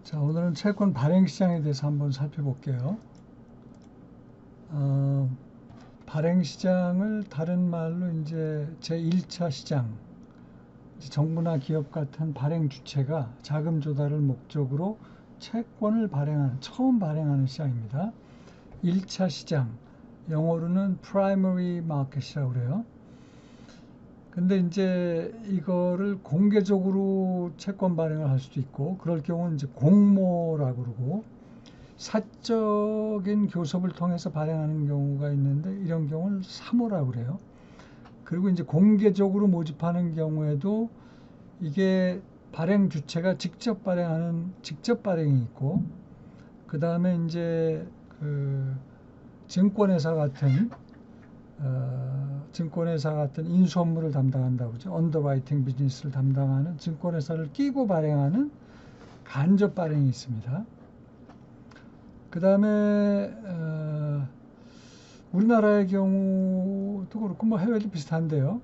자, 오늘은 채권 발행 시장에 대해서 한번 살펴볼게요. 발행 시장을 다른 말로 이제 제1차 시장, 정부나 기업 같은 발행 주체가 자금 조달을 목적으로 채권을 처음 발행하는 시장입니다. 1차 시장, 영어로는 primary market이라고 그래요. 근데 이제 이거를 공개적으로 채권 발행을 할 수도 있고, 그럴 경우는 이제 공모라고 그러고, 사적인 교섭을 통해서 발행하는 경우가 있는데, 이런 경우는 사모라고 그래요. 그리고 이제 공개적으로 모집하는 경우에도 이게 발행 주체가 직접 발행이 있고, 그 다음에 이제 그 증권회사 같은 인수 업무를 담당한다고 그러죠. 언더라이팅 비즈니스를 담당하는 증권회사를 끼고 발행하는 간접 발행이 있습니다. 그 다음에 우리나라의 경우도 그렇고 뭐 해외도 비슷한데요.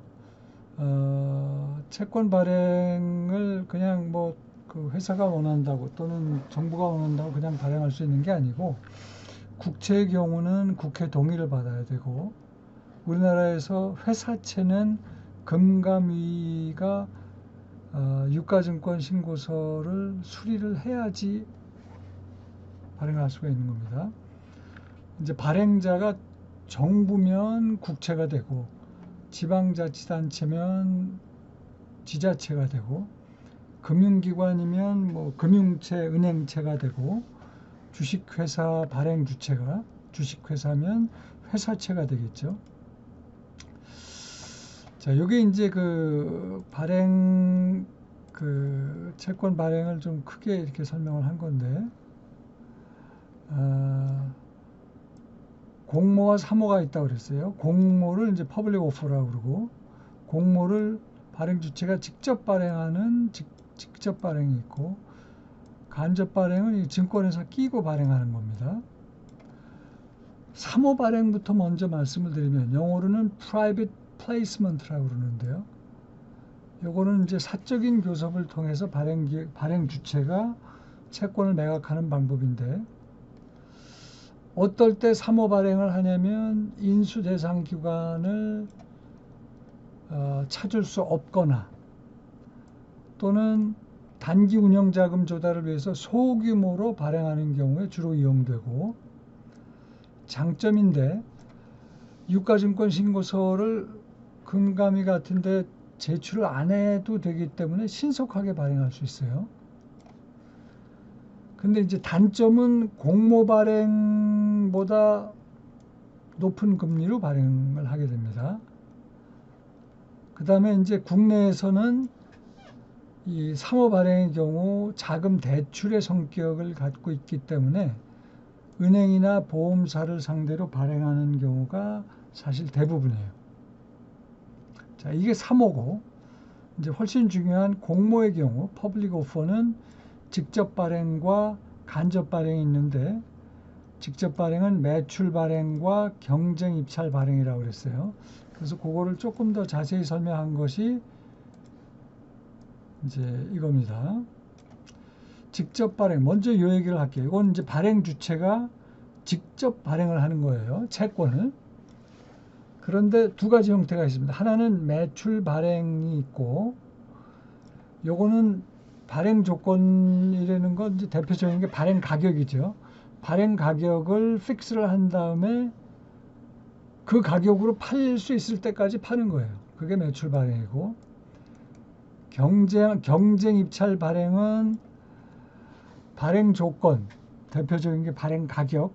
채권 발행을 그냥 뭐 그 회사가 원한다고 또는 정부가 원한다고 그냥 발행할 수 있는 게 아니고, 국채의 경우는 국회 동의를 받아야 되고, 우리나라에서 회사채는 금감위가 유가증권 신고서를 수리를 해야지 발행할 수가 있는 겁니다. 이제 발행자가 정부면 국채가 되고, 지방자치단체면 지자체가 되고, 금융기관이면 뭐 금융채, 은행채가 되고, 주식회사 발행 주체가 주식회사면 회사채가 되겠죠. 자, 요게 이제 그 채권 발행을 좀 크게 이렇게 설명을 한 건데, 공모와 사모가 있다고 그랬어요. 공모를 이제 퍼블릭 오퍼라고 그러고, 공모를 발행 주체가 직접 발행이 있고, 간접 발행은 이 증권회사 끼고 발행하는 겁니다. 사모 발행부터 먼저 말씀을 드리면, 영어로는 private placement라고 그러는데요. 요거는 이제 사적인 교섭을 통해서 발행 주체가 채권을 매각하는 방법인데, 어떨 때 사모 발행을 하냐면 인수 대상 기관을 찾을 수 없거나, 또는 단기 운영 자금 조달을 위해서 소규모로 발행하는 경우에 주로 이용되고, 장점인데 유가증권 신고서를 금감위 같은데 제출을 안 해도 되기 때문에 신속하게 발행할 수 있어요. 근데 이제 단점은 공모 발행보다 높은 금리로 발행을 하게 됩니다. 그 다음에 이제 국내에서는 이 사모 발행의 경우 자금 대출의 성격을 갖고 있기 때문에 은행이나 보험사를 상대로 발행하는 경우가 사실 대부분이에요. 자, 이게 사모고, 이제 훨씬 중요한 공모의 경우, 퍼블릭 오퍼는 직접 발행과 간접 발행이 있는데, 직접 발행은 매출 발행과 경쟁 입찰 발행이라고 그랬어요. 그래서 그거를 조금 더 자세히 설명한 것이 이제 이겁니다. 직접 발행, 먼저 이 얘기를 할게요. 이건 이제 발행 주체가 직접 발행을 하는 거예요. 채권을. 그런데 두 가지 형태가 있습니다. 하나는 매출 발행이 있고, 요거는 발행 조건이라는 건 이제 대표적인 게 발행 가격이죠. 발행 가격을 픽스를 한 다음에 그 가격으로 팔 수 있을 때까지 파는 거예요. 그게 매출 발행이고, 경쟁 입찰 발행은 발행 조건, 대표적인 게 발행 가격,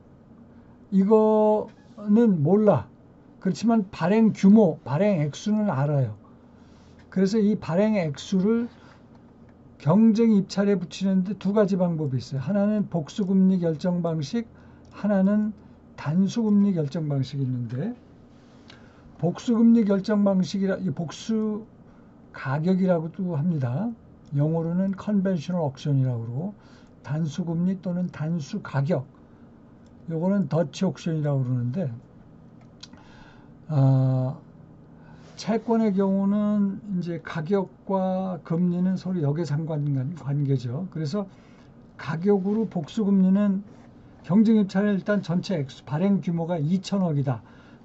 이거는 몰라. 그렇지만 발행 규모, 발행 액수는 알아요. 그래서 이 발행 액수를 경쟁 입찰에 붙이는데 두 가지 방법이 있어요. 하나는 복수금리 결정 방식, 하나는 단수금리 결정 방식이 있는데, 복수금리 결정 복수 가격이라고도 합니다. 영어로는 컨벤셔널 옥션이라고 그러고, 단수금리 또는 단수 가격, 요거는 더치 옥션이라고 그러는데, 채권의 경우는 이제 가격과 금리는 서로 역의 상관 관계죠. 그래서 가격으로 복수금리는 경쟁입찰은 일단 전체 액수, 발행 규모가 2천억이다.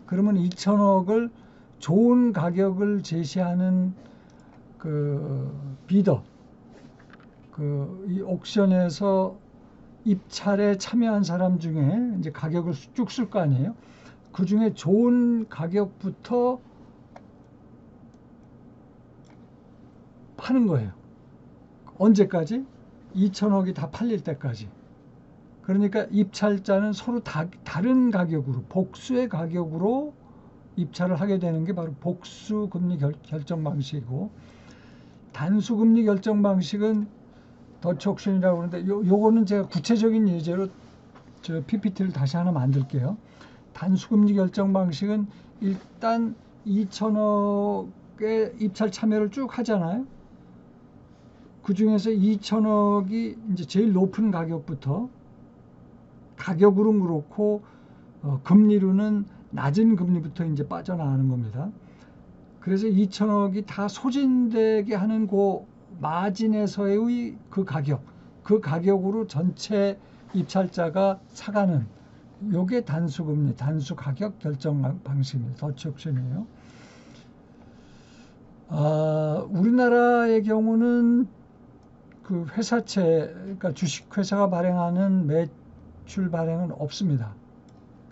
그러면 2천억을 좋은 가격을 제시하는 그 비더, 이 옥션에서 입찰에 참여한 사람 중에 이제 가격을 쭉 쓸 거 아니에요. 그 중에 좋은 가격부터 파는 거예요. 언제까지? 2천억이 다 팔릴 때까지. 그러니까 입찰자는 서로 다른 가격으로, 복수의 가격으로 입찰을 하게 되는 게 바로 복수금리 결정 방식이고, 단수금리 결정 방식은 더치 옥션이라고 하는데, 요거는 제가 구체적인 예제로 저 PPT를 다시 하나 만들게요. 단수금리 결정 방식은 일단 2천억의 입찰 참여를 쭉 하잖아요. 그 중에서 2천억이 이제 제일 높은 가격부터, 가격으로 그렇고 금리로는 낮은 금리부터 이제 빠져나가는 겁니다. 그래서 2천억이 다 소진되게 하는 그 마진에서의 그 가격으로 전체 입찰자가 사가는, 요게 단수금리, 단수가격 결정 방식입니다. 더치 옥션이에요. 우리나라의 경우는 그 회사채, 그러니까 주식회사가 발행하는 매출 발행은 없습니다.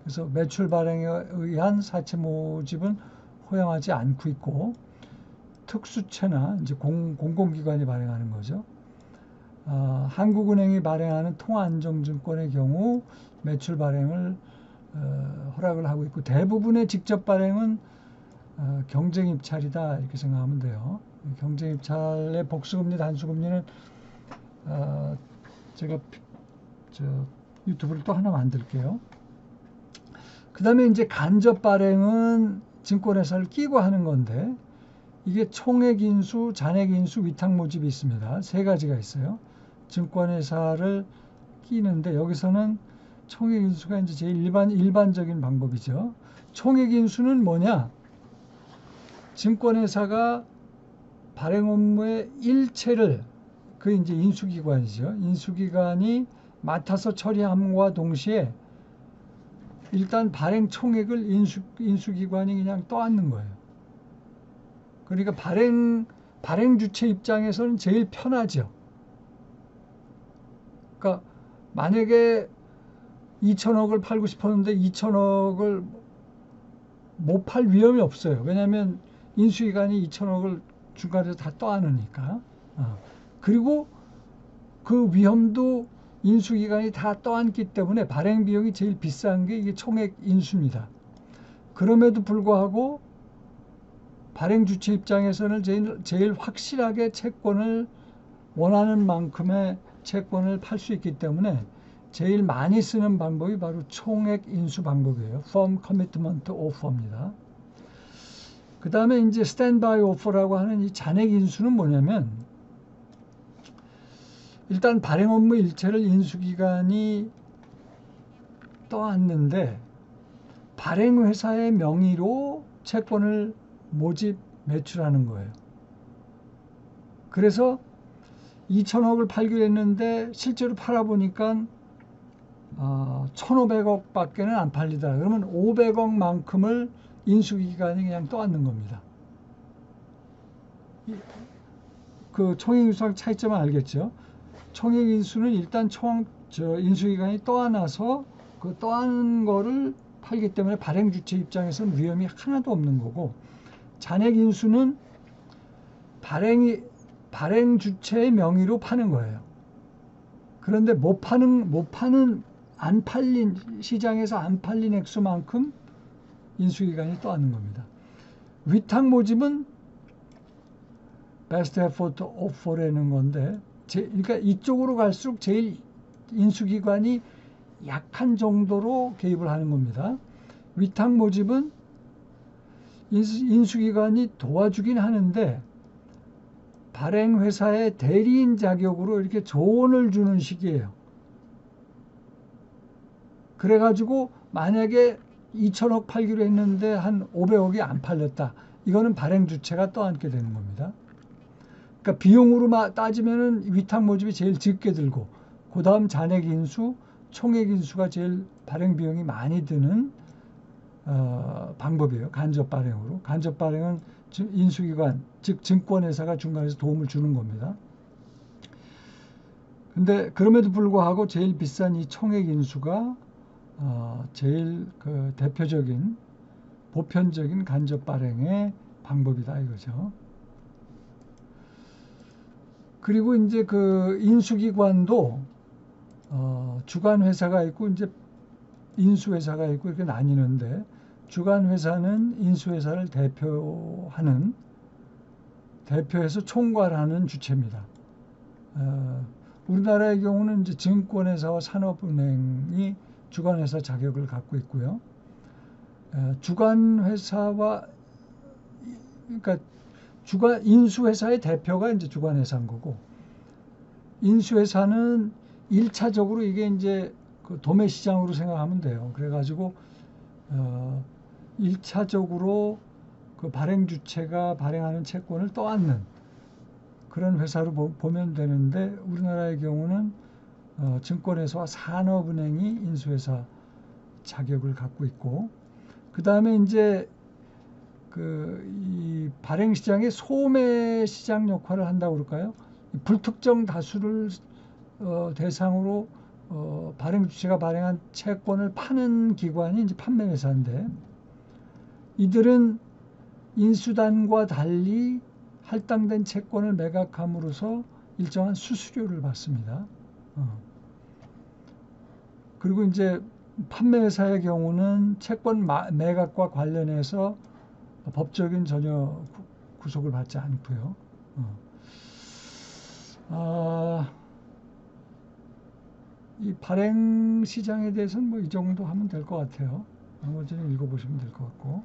그래서 매출 발행에 의한 사채 모집은 허용하지 않고 있고, 특수채나 이제 공공기관이 발행하는 거죠. 한국은행이 발행하는 통화안정증권의 경우 매출 발행을 허락을 하고 있고, 대부분의 직접 발행은 경쟁입찰이다, 이렇게 생각하면 돼요. 경쟁입찰의 복수금리, 단수금리는 제가 유튜브를 또 하나 만들게요. 그 다음에 이제 간접 발행은 증권회사를 끼고 하는 건데, 이게 총액 인수, 잔액 인수, 위탁 모집이 있습니다. 세 가지가 있어요. 증권회사를 끼는데, 여기서는 총액 인수가 이제 제일 일반적인 방법이죠. 총액 인수는 뭐냐? 증권회사가 발행 업무의 일체를, 그 이제 인수기관이죠. 인수기관이 맡아서 처리함과 동시에 일단 발행 총액을 인수기관이 그냥 떠안는 거예요. 그러니까 발행 주체 입장에서는 제일 편하죠. 그러니까 만약에 2천억을 팔고 싶었는데 2천억을 못 팔 위험이 없어요. 왜냐하면 인수기관이 2천억을 중간에서 다 떠안으니까. 그리고 그 위험도 인수기관이 다 떠안기 때문에 발행 비용이 제일 비싼 게 이게 총액 인수입니다. 그럼에도 불구하고 발행 주체 입장에서는 제일 확실하게 채권을, 원하는 만큼의 채권을 팔 수 있기 때문에 제일 많이 쓰는 방법이 바로 총액 인수 방법이에요. Firm Commitment Offer입니다. 그 다음에 이제 Standby Offer라고 하는 이 잔액 인수는 뭐냐면, 일단 발행 업무 일체를 인수기관이 떠안는데 발행회사의 명의로 채권을 모집, 매출하는 거예요. 그래서 2천억을 팔기로 했는데 실제로 팔아보니까 1,500억 밖에는 안 팔리더라. 그러면 500억만큼을 인수기관이 그냥 떠안는 겁니다. 그 총액인수랑 차이점은 알겠죠? 총액인수는 일단 인수기관이 떠안아서 그 떠안은 거를 팔기 때문에 발행 주체 입장에서는 위험이 하나도 없는 거고, 잔액인수는 발행 주체의 명의로 파는 거예요. 그런데 안 팔린, 시장에서 안 팔린 액수만큼 인수기관이 떠안는 겁니다. 위탁 모집은 Best Effort Offer라는 건데, 그러니까 이쪽으로 갈수록 제일 인수기관이 약한 정도로 개입을 하는 겁니다. 위탁 모집은 인수기관이 도와주긴 하는데 발행회사의 대리인 자격으로 이렇게 조언을 주는 식이에요. 그래가지고 만약에 2천억 팔기로 했는데 한 500억이 안 팔렸다. 이거는 발행 주체가 떠안게 되는 겁니다. 그러니까 비용으로 따지면은 위탁 모집이 제일 적게 들고, 그 다음 잔액 인수, 총액 인수가 제일 발행 비용이 많이 드는 방법이에요. 간접 발행으로. 간접 발행은 인수기관, 즉 증권회사가 중간에서 도움을 주는 겁니다. 근데 그럼에도 불구하고 제일 비싼 이 총액 인수가 제일 그 대표적인 보편적인 간접 발행의 방법이다 이거죠. 그리고 이제 그 인수기관도 주관 회사가 있고 이제 인수 회사가 있고 이렇게 나뉘는데, 주관 회사는 인수 회사를 대표해서 총괄하는 주체입니다. 우리나라의 경우는 이제 증권회사와 산업은행이 주관회사 자격을 갖고 있고요. 주관회사와, 그러니까 인수회사의 대표가 이제 주관회사인 거고, 인수회사는 1차적으로 이게 이제 그 도매 시장으로 생각하면 돼요. 그래가지고 1차적으로 그 발행 주체가 발행하는 채권을 떠안는 그런 회사로 보면 되는데, 우리나라의 경우는 증권회사와 산업은행이 인수회사 자격을 갖고 있고, 그 다음에 이제 이 발행 시장의 소매 시장 역할을 한다고 그럴까요? 불특정 다수를 대상으로 발행 주체가 발행한 채권을 파는 기관이 이제 판매회사인데, 이들은 인수단과 달리 할당된 채권을 매각함으로써 일정한 수수료를 받습니다. 그리고 이제 판매회사의 경우는 채권 매각과 관련해서 법적인 전혀 구속을 받지 않고요. 이 발행 시장에 대해서는 뭐 이 정도 하면 될 것 같아요. 나머지는 읽어보시면 될 것 같고.